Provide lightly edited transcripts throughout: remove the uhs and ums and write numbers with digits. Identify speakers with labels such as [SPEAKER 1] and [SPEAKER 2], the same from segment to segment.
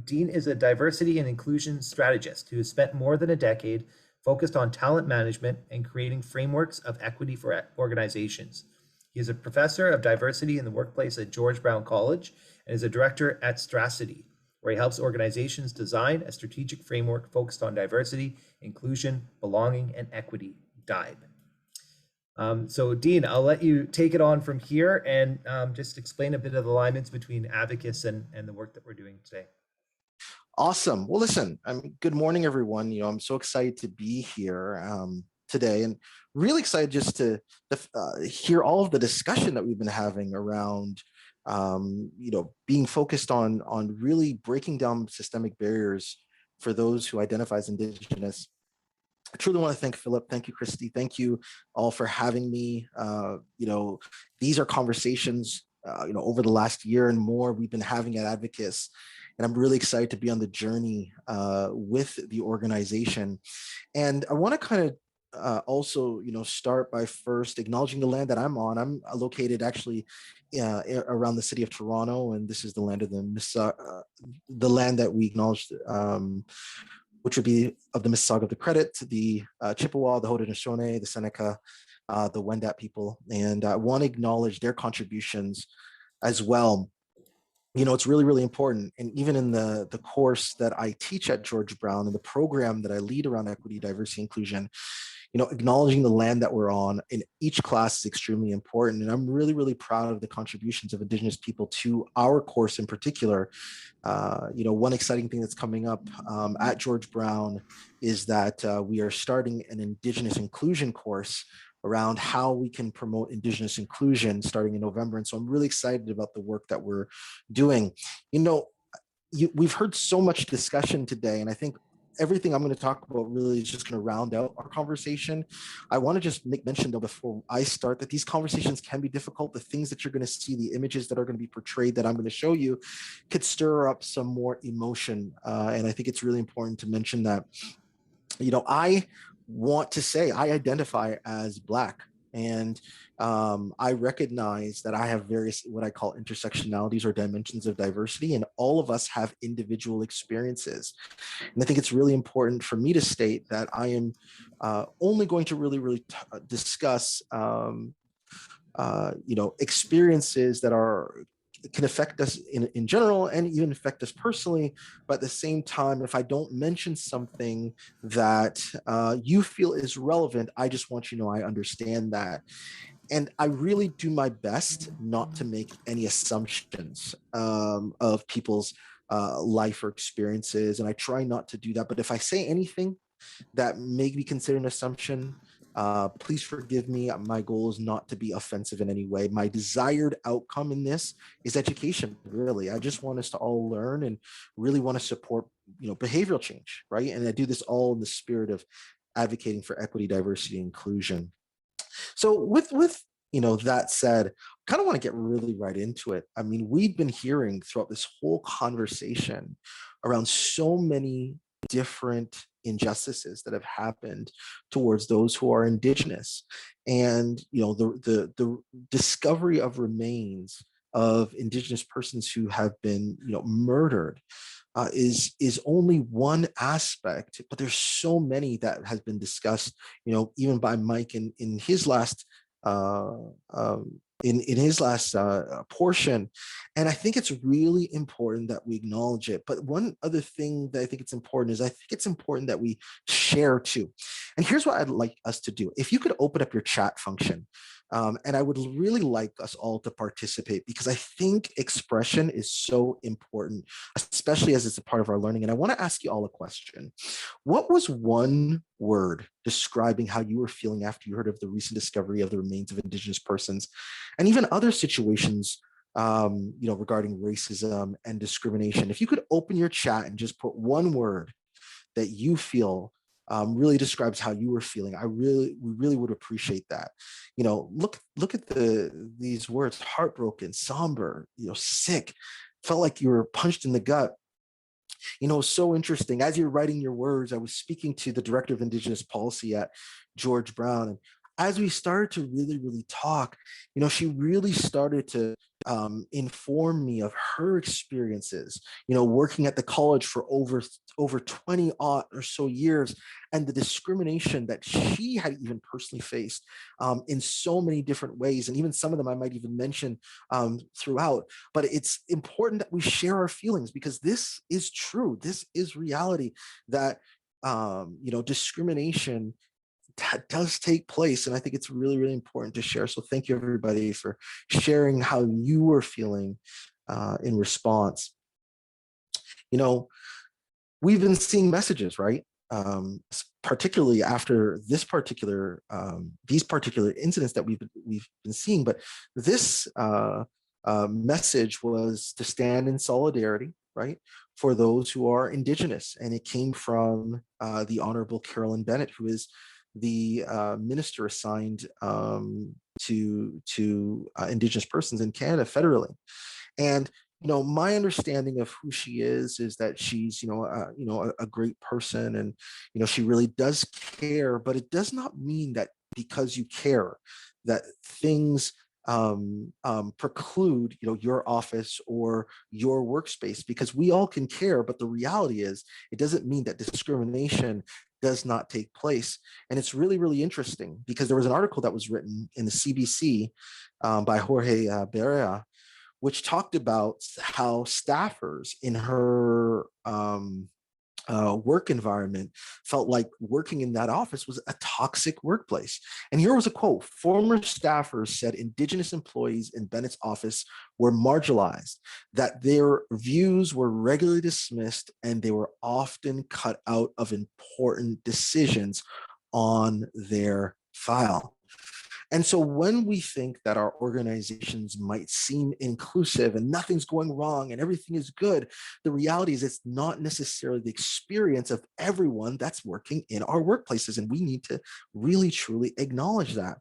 [SPEAKER 1] Dean is a diversity and inclusion strategist who has spent more than a decade focused on talent management and creating frameworks of equity for organizations. He is a professor of diversity in the workplace at George Brown College and is a director at Stracity, where he helps organizations design a strategic framework focused on diversity, inclusion, belonging, and equity. DIBE. So Dean, I'll let you take it on from here and just explain a bit of the alignments between Abacus and the work that we're doing today.
[SPEAKER 2] Awesome. Well, listen, good morning, everyone. I'm so excited to be here today, and really excited just to hear all of the discussion that we've been having around, being focused on really breaking down systemic barriers for those who identify as Indigenous. I truly want to thank Philip. Thank you, Christy. Thank you all for having me. These are conversations, over the last year and more we've been having at Advocates. And I'm really excited to be on the journey with the organization. And I want to kind of also, start by first acknowledging the land that I'm on. I'm located actually around the city of Toronto, and this is the land of the land that we acknowledged, which would be of the Mississauga of the Credit, the Chippewa, the Haudenosaunee, the Seneca, the Wendat people. And I want to acknowledge their contributions as well. It's really, really important. And even in the course that I teach at George Brown and the program that I lead around equity, diversity, inclusion, acknowledging the land that we're on in each class is extremely important. And I'm really, really proud of the contributions of Indigenous people to our course in particular. One exciting thing that's coming up at George Brown is that we are starting an Indigenous inclusion course around how we can promote Indigenous inclusion starting in November. And so I'm really excited about the work that we're doing. We've heard so much discussion today, and I think everything I'm going to talk about really is just going to round out our conversation. I want to just make mention, though, before I start, that these conversations can be difficult. The things that you're going to see, the images that are going to be portrayed that I'm going to show you could stir up some more emotion. And I think it's really important to mention that, I want to say I identify as Black. And I recognize that I have various what I call intersectionalities or dimensions of diversity, and all of us have individual experiences. And I think it's really important for me to state that I am only going to really discuss, experiences that can affect us in general and even affect us personally. But at the same time, if I don't mention something that you feel is relevant, I just want you to know I understand that. And I really do my best not to make any assumptions of people's life or experiences. And I try not to do that. But if I say anything that may be considered an assumption, please forgive me. My goal is not to be offensive in any way. My desired outcome in this is education, really. I just want us to all learn and really want to support, behavioral change, right? And I do this all in the spirit of advocating for equity, diversity, and inclusion. So with that said, I kind of want to get really right into it. I mean, we've been hearing throughout this whole conversation around so many different injustices that have happened towards those who are Indigenous, and the discovery of remains of Indigenous persons who have been murdered is only one aspect, but there's so many that has been discussed, even by Mike in his last in his last portion. And I think it's really important that we acknowledge it. But one other thing that I think it's important is I think it's important that we share too. And here's what I'd like us to do. If you could open up your chat function, and I would really like us all to participate, because I think expression is so important, especially as it's a part of our learning. And I want to ask you all a question. What was one word describing how you were feeling after you heard of the recent discovery of the remains of Indigenous persons and even other situations, regarding racism and discrimination? If you could open your chat and just put one word that you feel really describes how you were feeling, we really would appreciate that. Look at these words: heartbroken, somber, sick, felt like you were punched in the gut. So interesting. As you're writing your words, I was speaking to the director of Indigenous policy at George Brown, and as we started to really talk, she really started to inform me of her experiences, working at the college for over 20 odd or so years, and the discrimination that she had even personally faced in so many different ways. And even some of them I might even mention throughout. But it's important that we share our feelings, because this is true. This is reality, that discrimination that does take place. And I think it's really important to share. So thank you, everybody, for sharing how you were feeling in response. We've been seeing messages, right? Particularly after these particular incidents that we've been seeing. But this message was to stand in solidarity, right, for those who are Indigenous, and it came from the Honorable Carolyn Bennett, who is the minister assigned to Indigenous persons in Canada federally. And my understanding of who she is that she's a great person, and she really does care. But it does not mean that because you care that things preclude your office or your workspace, because we all can care. But the reality is, it doesn't mean that discrimination does not take place. And it's really interesting, because there was an article that was written in the CBC by Jorge Berea, which talked about how staffers in her work environment felt like working in that office was a toxic workplace. And here was a quote: "Former staffers said Indigenous employees in Bennett's office were marginalized, that their views were regularly dismissed, and they were often cut out of important decisions on their file." And so when we think that our organizations might seem inclusive and nothing's going wrong and everything is good, the reality is it's not necessarily the experience of everyone that's working in our workplaces. And we need to really, truly acknowledge that.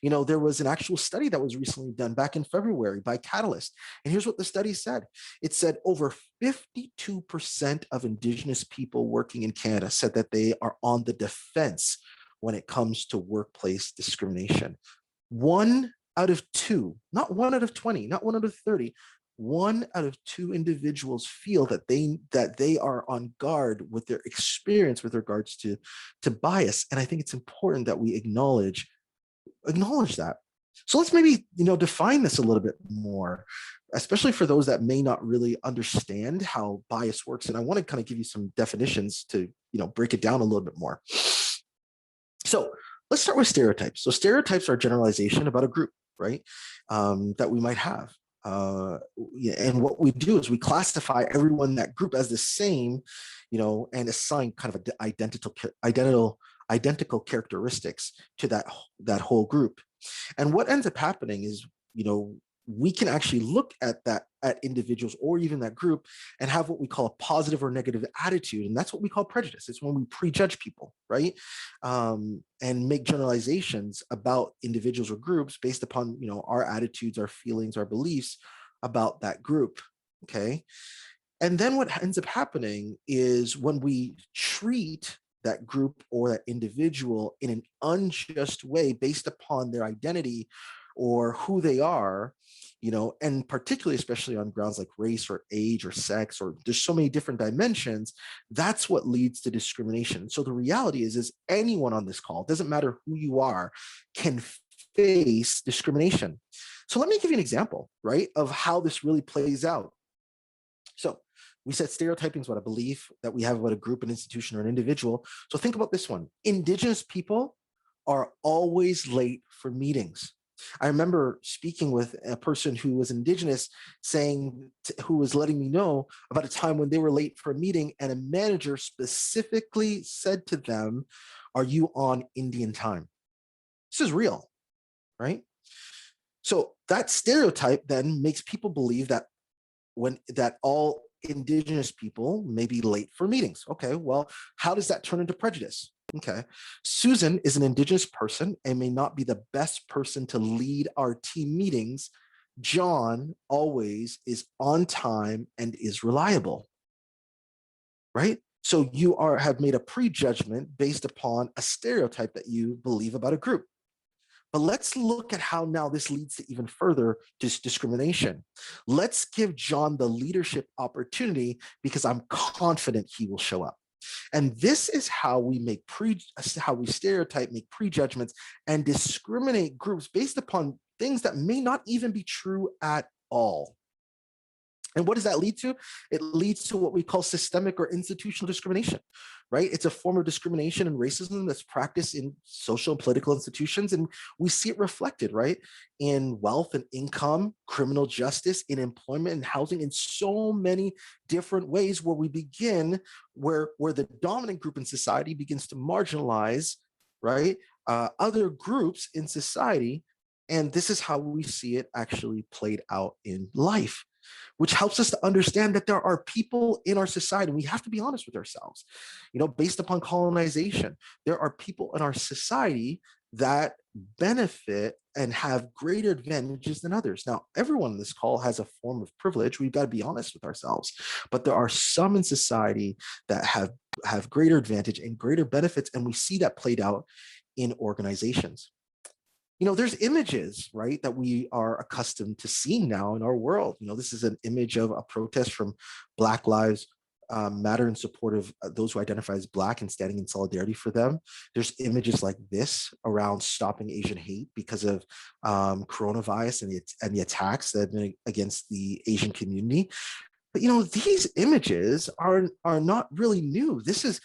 [SPEAKER 2] There was an actual study that was recently done back in February by Catalyst. And here's what the study said. It said over 52% of Indigenous people working in Canada said that they are on the defense when it comes to workplace discrimination. 1 out of 2, not 1 out of 20, not 1 out of 30, 1 out of 2 individuals feel that they are on guard with their experience with regards to bias. And I think it's important that we acknowledge that. So let's maybe define this a little bit more, especially for those that may not really understand how bias works. And I want to kind of give you some definitions to break it down a little bit more. So let's start with stereotypes. So stereotypes are generalization about a group, right, that we might have. And what we do is we classify everyone in that group as the same, and assign kind of identical characteristics to that whole group. And what ends up happening is, we can actually look at individuals or even that group and have what we call a positive or negative attitude. And that's what we call prejudice. It's when we prejudge people, right? And make generalizations about individuals or groups based upon, our attitudes, our feelings, our beliefs about that group, okay? And then what ends up happening is when we treat that group or that individual in an unjust way based upon their identity or who they are, and particularly, especially on grounds like race or age or sex, or there's so many different dimensions, that's what leads to discrimination. So the reality is anyone on this call, doesn't matter who you are, can face discrimination. So let me give you an example, right, of how this really plays out. So we said stereotyping is what a belief that we have about a group, an institution, or an individual. So think about this one. Indigenous people are always late for meetings. I remember speaking with a person who was Indigenous who was letting me know about a time when they were late for a meeting and a manager specifically said to them, "Are you on Indian time?" This is real, right? So that stereotype then makes people believe that all Indigenous people may be late for meetings. Okay, well, how does that turn into prejudice? Okay, Susan is an Indigenous person and may not be the best person to lead our team meetings. John always is on time and is reliable, right? So you have made a prejudgment based upon a stereotype that you believe about a group. But let's look at how now this leads to even further discrimination. Let's give John the leadership opportunity because I'm confident he will show up. And this is how we how we stereotype, make prejudgments, and discriminate groups based upon things that may not even be true at all. And what does that lead to? It leads to what we call systemic or institutional discrimination, right? It's a form of discrimination and racism that's practiced in social and political institutions. And we see it reflected, right? In wealth and income, criminal justice, in employment and housing, in so many different ways where we begin, where the dominant group in society begins to marginalize, right? Other groups in society. And this is how we see it actually played out in life, which helps us to understand that there are people in our society, and we have to be honest with ourselves, based upon colonization, there are people in our society that benefit and have greater advantages than others. Now, everyone in this call has a form of privilege. We've got to be honest with ourselves, but there are some in society that have greater advantage and greater benefits, and we see that played out in organizations. There's images, right, that we are accustomed to seeing now in our world. This is an image of a protest from Black Lives Matter in support of those who identify as Black and standing in solidarity for them. There's images like this around stopping Asian hate because of coronavirus and the attacks that have been against the Asian community. But these images are not really new. This is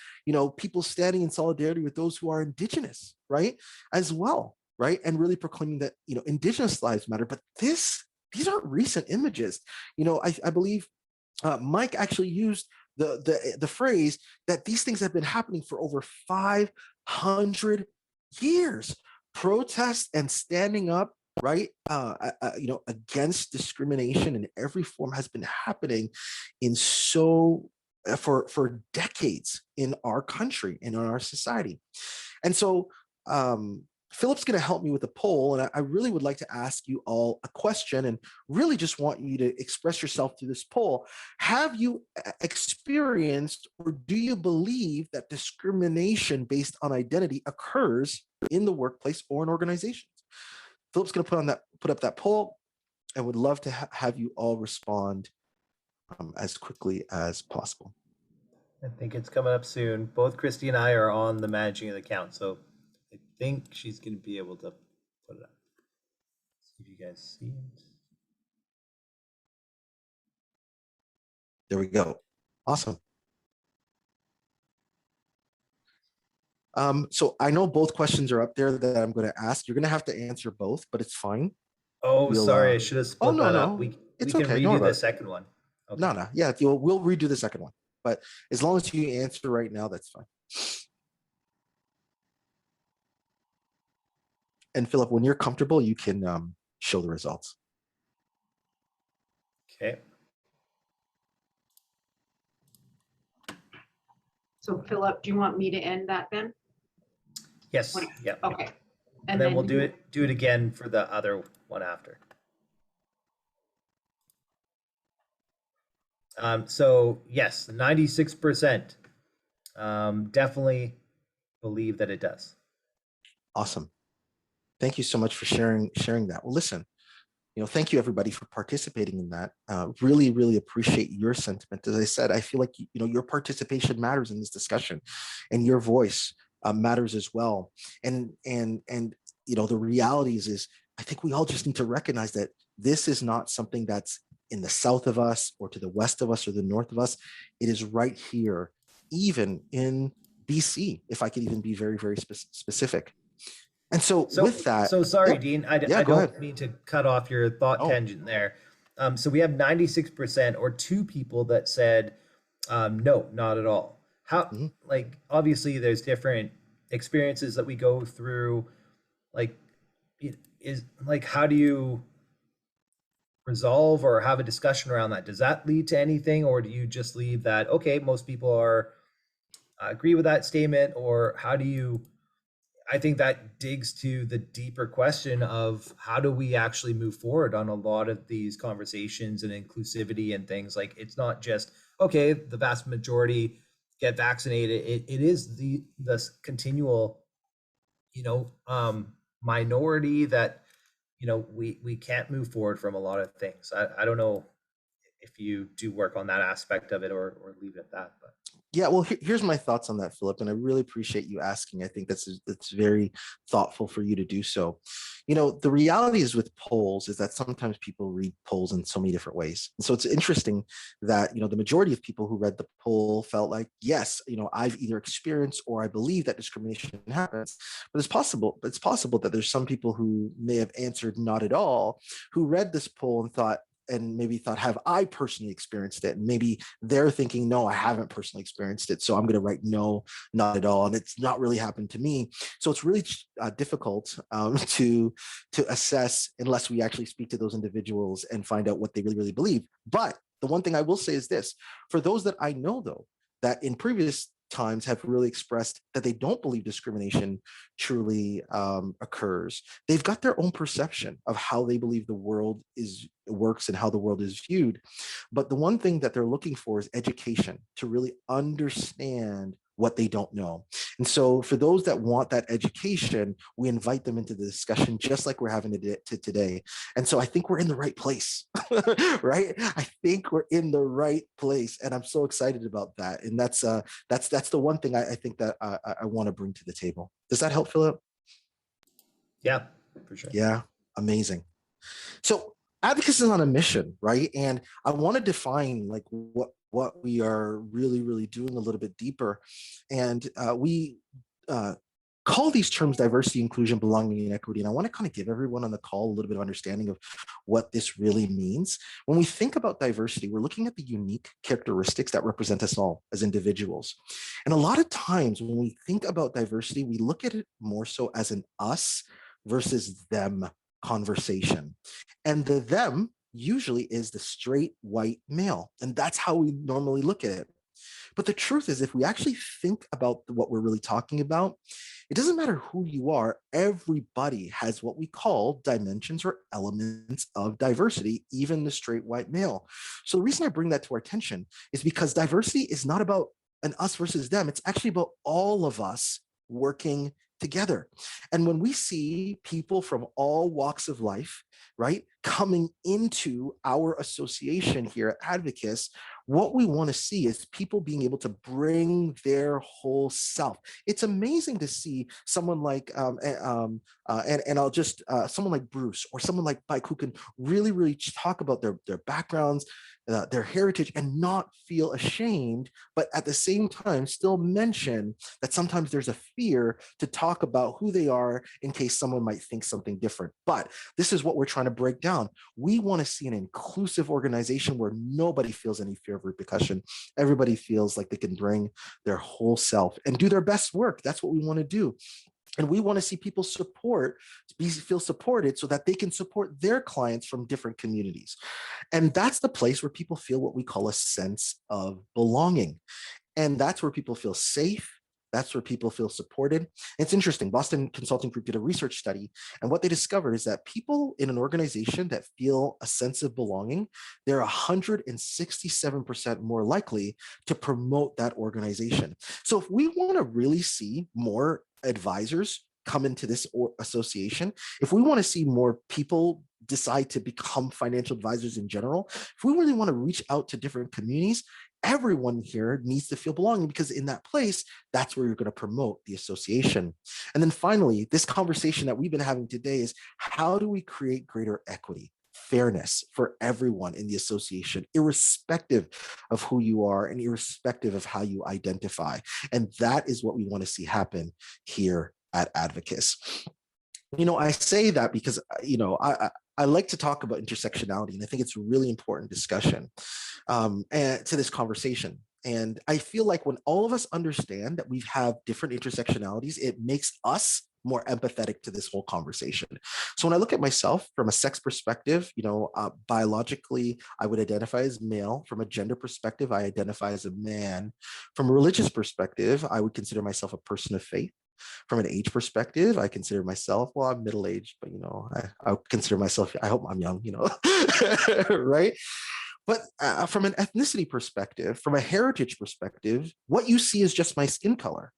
[SPEAKER 2] people standing in solidarity with those who are Indigenous, right, as well, right, and really proclaiming that Indigenous lives matter. But these aren't recent images. I believe Mike actually used the phrase that these things have been happening for over 500 years. Protests and standing up, right, against discrimination in every form has been happening for decades in our country and in our society. And so Philip's going to help me with a poll, and I really would like to ask you all a question and really just want you to express yourself through this poll. Have you experienced, or do you believe that discrimination based on identity occurs in the workplace or in organizations? Philip's going to put up that poll, and would love to have you all respond as quickly as possible.
[SPEAKER 1] I think it's coming up soon. Both Christy and I are on the managing of the account, so I think she's going to be able to put it up. See if you guys see it.
[SPEAKER 2] There we go. Awesome. So I know both questions are up there that I'm going to ask. You're going to have to answer both, but it's fine.
[SPEAKER 1] Oh, sorry, I should have split that up. We can
[SPEAKER 2] okay.
[SPEAKER 1] redo the second one.
[SPEAKER 2] Okay. No. Yeah, we'll redo the second one. But as long as you answer right now, that's fine. And Philip, when you're comfortable, you can show the results.
[SPEAKER 1] Okay.
[SPEAKER 3] So Philip, do you want me to end that then?
[SPEAKER 1] Yes. Yeah.
[SPEAKER 3] Okay.
[SPEAKER 1] And then we'll do it again for the other one after. So yes, 96% definitely believe that it does.
[SPEAKER 2] Awesome. Thank you so much for sharing that. Well, listen, thank you everybody for participating in that. Really, really appreciate your sentiment. As I said, I feel like your participation matters in this discussion, and your voice matters as well. And the realities is, I think we all just need to recognize that this is not something that's in the south of us or to the west of us or the north of us. It is right here, even in BC, if I could even be very, very specific. And so with that,
[SPEAKER 1] so sorry, Dean, I don't mean to cut off your thought tangent there. So we have 96% or two people that said, no, not at all. How, like, obviously there's different experiences that we go through. Like, how do you resolve or have a discussion around that? Does that lead to anything, or do you just leave that, okay, most people are agree with that statement? Or how do you, I think that digs to the deeper question of how do we actually move forward on a lot of these conversations and inclusivity and things. Like, it's not just, okay, the vast majority get vaccinated. It is this continual, minority that, we can't move forward from a lot of things. I don't know if you do work on that aspect of it, or leave it at that, but.
[SPEAKER 2] Yeah, well, here's my thoughts on that, Philip, and I really appreciate you asking. I think that's very thoughtful for you to do so. The reality is with polls is that sometimes people read polls in so many different ways. And so it's interesting that, the majority of people who read the poll felt like, yes, I've either experienced or I believe that discrimination happens. But it's possible that there's some people who may have answered not at all, who read this poll and maybe thought, have I personally experienced it? And maybe they're thinking, no, I haven't personally experienced it. So I'm going to write no, not at all. And it's not really happened to me. So it's really difficult to assess unless we actually speak to those individuals and find out what they really, really believe. But the one thing I will say is this, for those that I know, though, that in previous times have really expressed that they don't believe discrimination truly occurs. They've got their own perception of how they believe the world works and how the world is viewed. But the one thing that they're looking for is education to really understand what they don't know. And so for those that want that education, we invite them into the discussion just like we're having it today. And so I think we're in the right place, right? I think we're in the right place. And I'm so excited about that. And that's the one thing I think that I want to bring to the table. Does that help, Philip?
[SPEAKER 1] Yeah, for sure.
[SPEAKER 2] Yeah, amazing. So advocacy is on a mission, right? And I want to define like what we are really, really doing a little bit deeper. And we call these terms diversity, inclusion, belonging, and equity. And I want to kind of give everyone on the call a little bit of understanding of what this really means. When we think about diversity, we're looking at the unique characteristics that represent us all as individuals. And a lot of times when we think about diversity, we look at it more so as an us versus them conversation. And the them usually is the straight white male. And that's how we normally look at it. But the truth is, if we actually think about what we're really talking about, it doesn't matter who you are, everybody has what we call dimensions or elements of diversity, even the straight white male. So the reason I bring that to our attention is because diversity is not about an us versus them. It's actually about all of us working together. And when we see people from all walks of life, right, coming into our association here at Advocates, what we want to see is people being able to bring their whole self. It's amazing to see someone like, someone like Bruce or someone like Mike who can really, really talk about their backgrounds, their heritage, and not feel ashamed, but at the same time still mention that sometimes there's a fear to talk about who they are in case someone might think something different. But this is what we're trying to break down. We want to see an inclusive organization where nobody feels any fear of repercussion. Everybody feels like they can bring their whole self and do their best work. That's what we want to do. And we want to see people feel supported so that they can support their clients from different communities. And that's the place where people feel what we call a sense of belonging. And that's where people feel safe. That's where people feel supported. It's interesting. Boston Consulting Group did a research study, and what they discovered is that people in an organization that feel a sense of belonging, they're 167% more likely to promote that organization. So if we want to really see more advisors come into this association, if we want to see more people decide to become financial advisors in general, if we really want to reach out to different communities, everyone here needs to feel belonging, because in that place, that's where you're going to promote the association. And then finally, this conversation that we've been having today is, how do we create greater equity, fairness for everyone in the association, irrespective of who you are and irrespective of how you identify? And that is what we want to see happen here at Advocates. I say that because, I like to talk about intersectionality, and I think it's a really important discussion and to this conversation. And I feel like when all of us understand that we have different intersectionalities, it makes us more empathetic to this whole conversation. So when I look at myself from a sex perspective, biologically, I would identify as male. From a gender perspective, I identify as a man. From a religious perspective, I would consider myself a person of faith. From an age perspective, I consider myself, well, I'm middle-aged, but I consider myself, I hope I'm young, right? But from an ethnicity perspective, from a heritage perspective, what you see is just my skin color.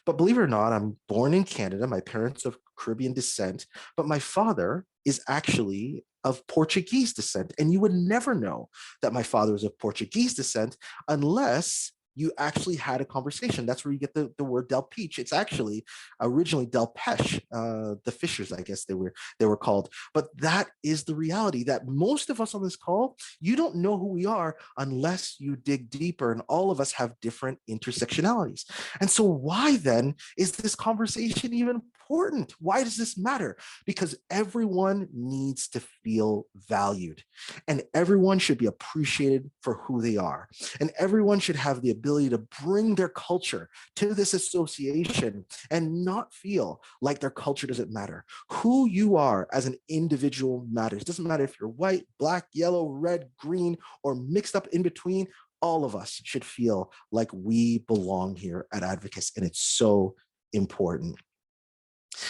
[SPEAKER 2] But believe it or not, I'm born in Canada. My parents are of Caribbean descent, but my father is actually of Portuguese descent. And you would never know that my father is of Portuguese descent unless you actually had a conversation. That's where you get the word Delpeache. It's actually originally Delpeache, the fishers, I guess they were called. But that is the reality that most of us on this call, you don't know who we are unless you dig deeper. And all of us have different intersectionalities. And so why then is this conversation even important? Why does this matter? Because everyone needs to feel valued and everyone should be appreciated for who they are. And everyone should have the ability to bring their culture to this association and not feel like their culture doesn't matter. Who you are as an individual matters. It doesn't matter if you're white, black, yellow, red, green, or mixed up in between. All of us should feel like we belong here at Advocates, and it's so important.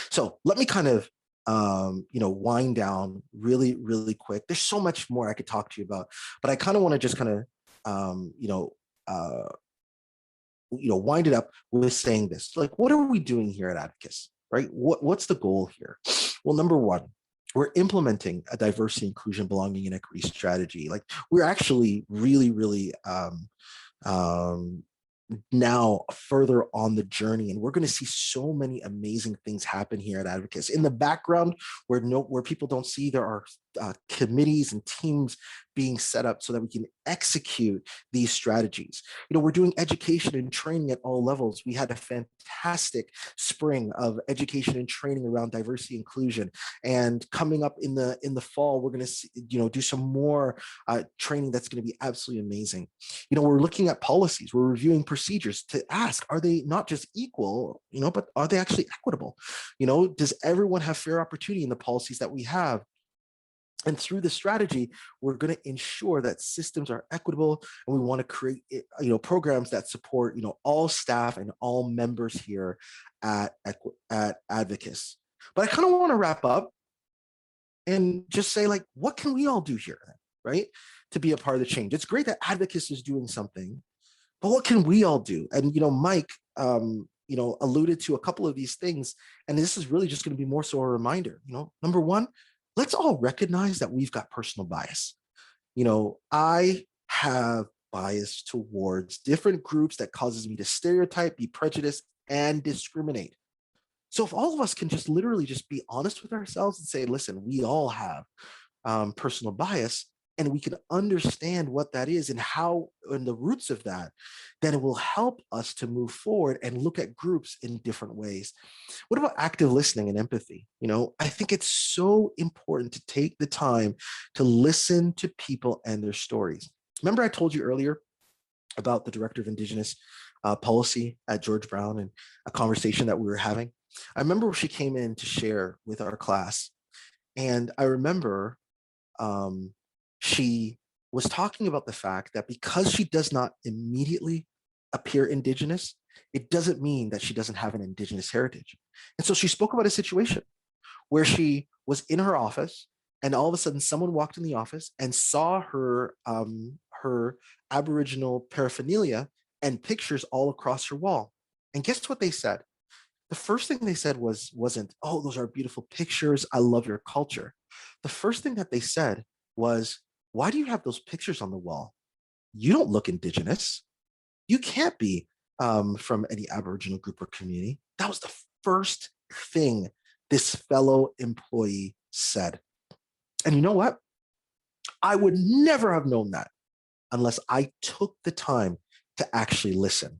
[SPEAKER 2] So let me kind of wind down really, really quick. There's so much more I could talk to you about, but I kind of want to just kind of wind it up with saying this. Like, what are we doing here at Advocates, right? What's the goal here? Well, number one, we're implementing a diversity, inclusion, belonging, and equity strategy. Like, we're actually really, really now further on the journey, and we're going to see so many amazing things happen here at Advocates. In the background, where people don't see, there are committees and teams being set up so that we can execute these strategies. We're doing education and training at all levels. We had a fantastic spring of education and training around diversity inclusion, and coming up in the fall, we're going to do some more training that's going to be absolutely amazing. We're looking at policies, we're reviewing procedures to ask, are they not just equal, but are they actually equitable? Does everyone have fair opportunity in the policies that we have? And through the strategy, we're going to ensure that systems are equitable, and we want to create, programs that support, all staff and all members here at Advocates. But I kind of want to wrap up and just say, like, what can we all do here, right, to be a part of the change? It's great that Advocates is doing something, but what can we all do? And Mike, alluded to a couple of these things, and this is really just going to be more so a reminder. Number one, let's all recognize that we've got personal bias. I have bias towards different groups that causes me to stereotype, be prejudiced, and discriminate. So if all of us can just literally just be honest with ourselves and say, listen, we all have personal bias, and we can understand what that is and how, and the roots of that, then it will help us to move forward and look at groups in different ways. What about active listening and empathy? I think it's so important to take the time to listen to people and their stories. Remember, I told you earlier about the director of Indigenous policy at George Brown and a conversation that we were having. I remember she came in to share with our class, and I remember she was talking about the fact that because she does not immediately appear Indigenous, it doesn't mean that she doesn't have an Indigenous heritage. And so she spoke about a situation where she was in her office, and all of a sudden someone walked in the office and saw her Aboriginal paraphernalia and pictures all across her wall. And guess what they said? The first thing they said wasn't, oh, those are beautiful pictures, I love your culture. The first thing that they said was, why do you have those pictures on the wall? You don't look Indigenous. You can't be from any Aboriginal group or community. That was the first thing this fellow employee said. And you know what? I would never have known that unless I took the time to actually listen.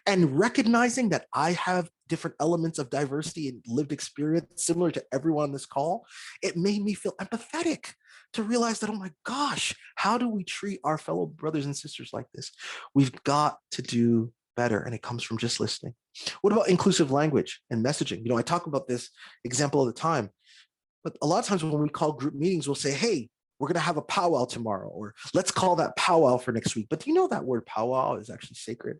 [SPEAKER 2] And recognizing that I have different elements of diversity and lived experience similar to everyone on this call, it made me feel empathetic to realize that, oh my gosh, how do we treat our fellow brothers and sisters like this? We've got to do better, and it comes from just listening. What about inclusive language and messaging? I talk about this example all the time, but a lot of times when we call group meetings, we'll say, hey, we're going to have a powwow tomorrow, or let's call that powwow for next week. But do you know that word powwow is actually sacred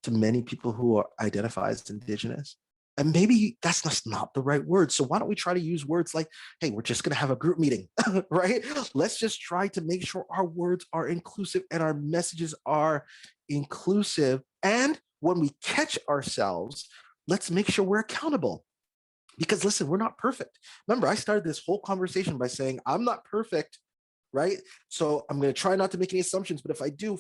[SPEAKER 2] to many people who identify as Indigenous? And maybe that's just not the right word. So why don't we try to use words like, hey, we're just going to have a group meeting, right? Let's just try to make sure our words are inclusive and our messages are inclusive. And when we catch ourselves, let's make sure we're accountable. Because listen, we're not perfect. Remember, I started this whole conversation by saying, I'm not perfect, right? So I'm going to try not to make any assumptions. But if I do,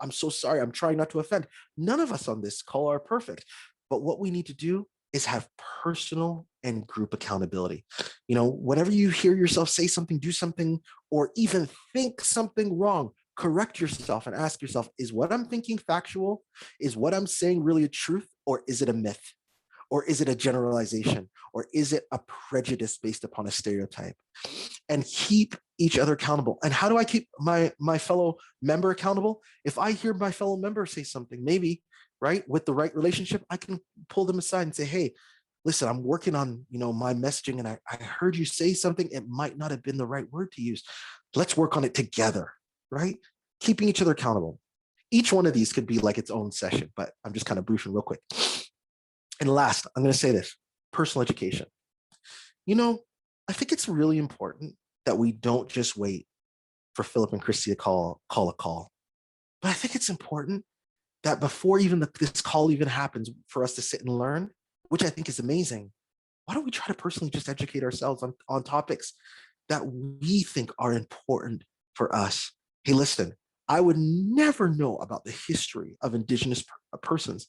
[SPEAKER 2] I'm so sorry. I'm trying not to offend. None of us on this call are perfect. But what we need to do is have personal and group accountability. Whenever you hear yourself say something, do something, or even think something wrong, correct yourself and ask yourself, is what I'm thinking factual? Is what I'm saying really a truth? Or is it a myth? Or is it a generalization? Or is it a prejudice based upon a stereotype? And keep each other accountable. And how do I keep my fellow member accountable? If I hear my fellow member say something, maybe, right, with the right relationship, I can pull them aside and say, hey, listen, I'm working on, my messaging, and I heard you say something. It might not have been the right word to use. Let's work on it together, right? Keeping each other accountable. Each one of these could be like its own session, but I'm just kind of briefing real quick. And last, I'm going to say this, personal education. I think it's really important that we don't just wait for Philip and Christy to call a call. But I think it's important that before even this call even happens, for us to sit and learn, which I think is amazing. Why don't we try to personally just educate ourselves on topics that we think are important for us? Hey, listen, I would never know about the history of Indigenous persons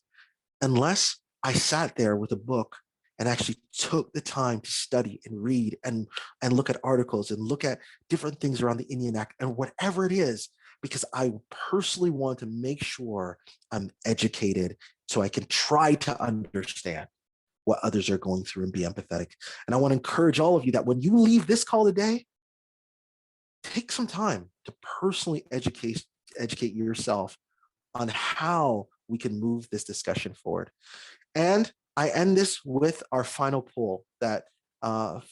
[SPEAKER 2] unless I sat there with a book and actually took the time to study and read and look at articles and look at different things around the Indian Act and whatever it is, because I personally want to make sure I'm educated so I can try to understand what others are going through and be empathetic. And I want to encourage all of you that when you leave this call today, take some time to personally educate yourself on how we can move this discussion forward. And I end this with our final poll that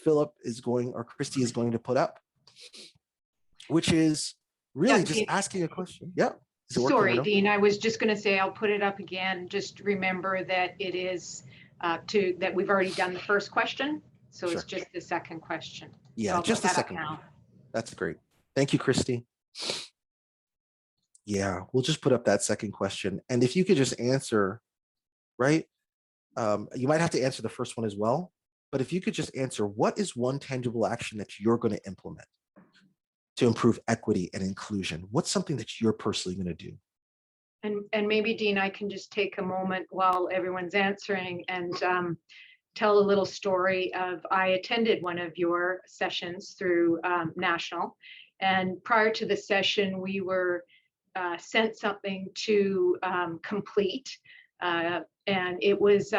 [SPEAKER 2] Philip is going, or Christy is going to put up, which is really just asking a question. Yeah.
[SPEAKER 3] Sorry, Dean, I was just going to say, I'll put it up again. Just remember that it is that we've already done the first question. So It's just the second question.
[SPEAKER 2] Yeah,
[SPEAKER 3] so
[SPEAKER 2] just the second one. That's great. Thank you, Christy. Yeah, we'll just put up that second question. And if you could just answer, right? You might have to answer the first one as well, but if you could just answer, what is one tangible action that you're going to implement to improve equity and inclusion? What's something that you're personally going to do?
[SPEAKER 3] And maybe, Dean, I can just take a moment while everyone's answering and tell a little story of, I attended one of your sessions through National, and prior to the session, we were sent something to complete. And it was,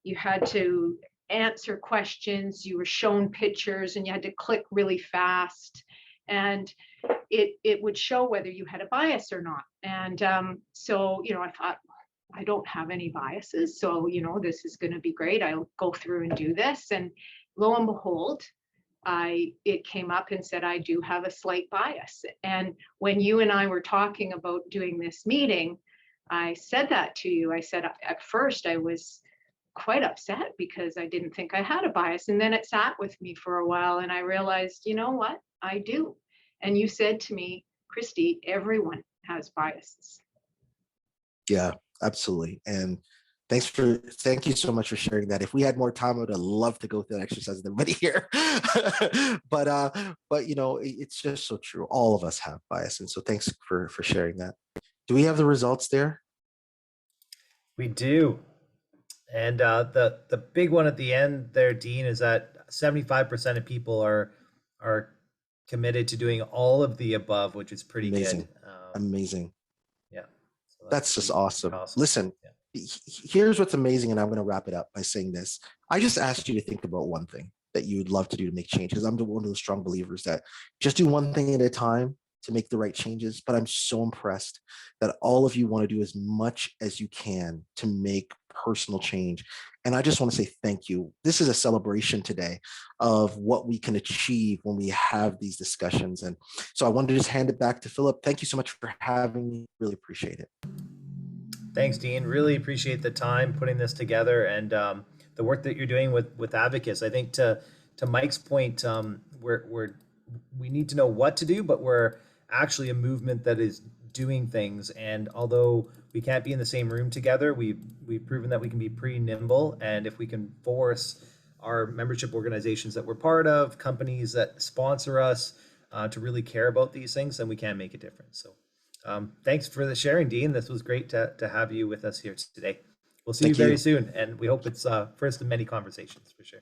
[SPEAKER 3] you had to answer questions, you were shown pictures, and you had to click really fast. And it would show whether you had a bias or not. And so, I thought, I don't have any biases. So, this is going to be great. I'll go through and do this. And lo and behold, it came up and said, I do have a slight bias. And when you and I were talking about doing this meeting, I said that to you. I said, at first I was quite upset because I didn't think I had a bias. And then it sat with me for a while and I realized, you know what, I do. And you said to me, Christy, everyone has biases.
[SPEAKER 2] Yeah, absolutely. And thank you so much for sharing that. If we had more time, I would have loved to go through that exercise with everybody here. but it's just so true. All of us have bias. And so thanks for sharing that. Do we have the results there?
[SPEAKER 1] We do. And the big one at the end there, Dean, is that 75% of people are committed to doing all of the above, which is pretty
[SPEAKER 2] Amazing.
[SPEAKER 1] Good.
[SPEAKER 2] Amazing.
[SPEAKER 1] Yeah. So
[SPEAKER 2] that's just awesome. Listen, here's what's amazing, and I'm going to wrap it up by saying this. I just asked you to think about one thing that you would love to do to make changes. I'm one of those strong believers that just do one thing at a time to make the right changes. But I'm so impressed that all of you want to do as much as you can to make personal change. And I just want to say thank you. This is a celebration today of what we can achieve when we have these discussions. And so I wanted to just hand it back to Philip. Thank you so much for having me. Really appreciate it.
[SPEAKER 1] Thanks, Dean. Really appreciate the time putting this together. And the work that you're doing with Abacus. I think to Mike's point, we need to know what to do, but we're actually a movement that is doing things. And although we can't be in the same room together, we've proven that we can be pretty nimble. And if we can force our membership organizations that we're part of, companies that sponsor us, to really care about these things, then we can make a difference. So thanks for the sharing, Dean. This was great to have you with us here today. We'll see you
[SPEAKER 2] Thank
[SPEAKER 1] very
[SPEAKER 2] you.
[SPEAKER 1] soon, and we hope it's first of many conversations for sure.